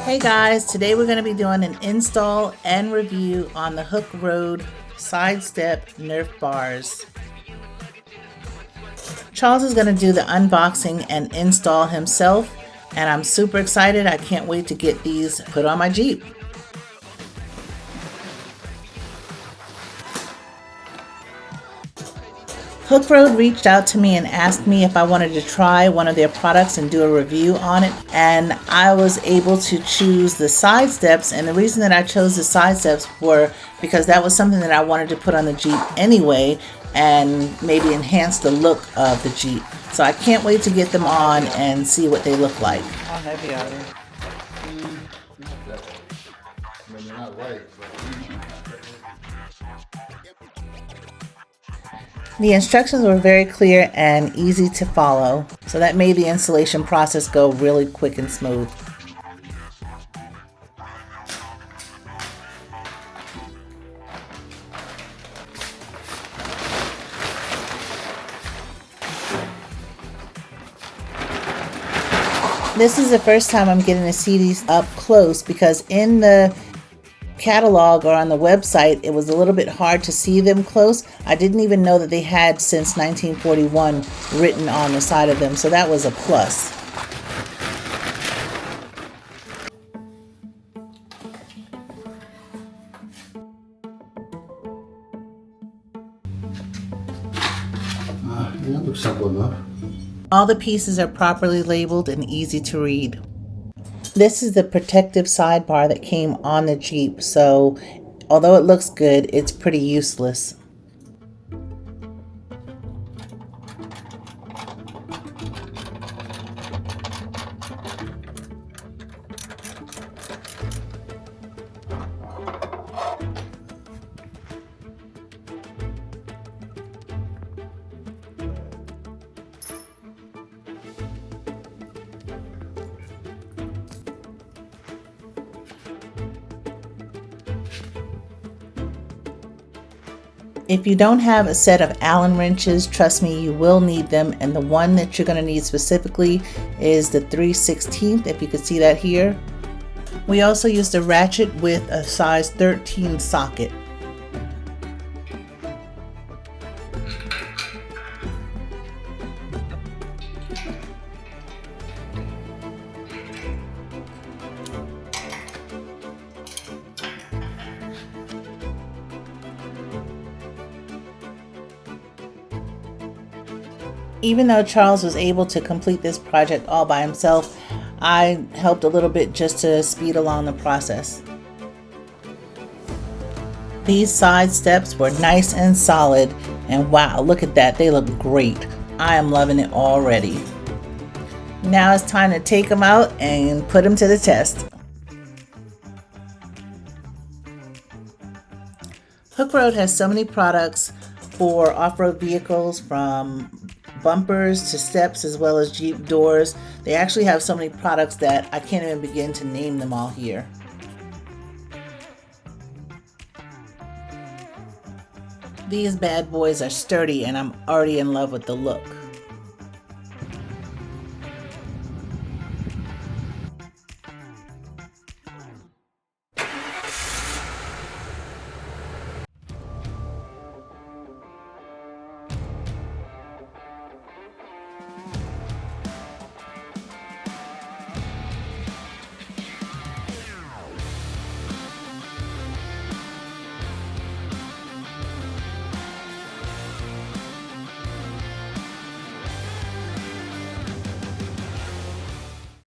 Hey guys, today we're going to be doing an install and review on the Hooke Road sidestep Nerf bars. Charles is going to do the unboxing and install himself, and I'm super excited. I can't wait to get these put on my Jeep. Hooke Road reached out to me and asked me if I wanted to try one of their products and do a review on it, and I was able to choose the sidesteps. And the reason that I chose the sidesteps were because that was something that I wanted to put on the Jeep anyway and maybe enhance the look of the Jeep. So I can't wait to get them on and see what they look like. How heavy are they? They're not light, The instructions were very clear and easy to follow, so that made the installation process go really quick and smooth. This is the first time I'm getting to see these up close because in the catalog or on the website it was a little bit hard to see them close. I didn't even know that they had since 1941 written on the side of them, so that was a plus. that looks simple enough. All the pieces are properly labeled and easy to read. This is the protective sidebar that came on the Jeep, so although it looks good, it's pretty useless. If you don't have a set of Allen wrenches, trust me, you will need them, and the one that you're going to need specifically is the 3/16, if you can see that here. We also used a ratchet with a size 13 socket. Even though Charles was able to complete this project all by himself, I helped a little bit just to speed along the process. These side steps were nice and solid, and wow, look at that, they look great. I am loving it already. Now it's time to take them out and put them to the test. Hooke Road has so many products for off-road vehicles, from bumpers to steps as well as Jeep doors. They actually have so many products that I can't even begin to name them all here. These bad boys are sturdy and I'm already in love with the look.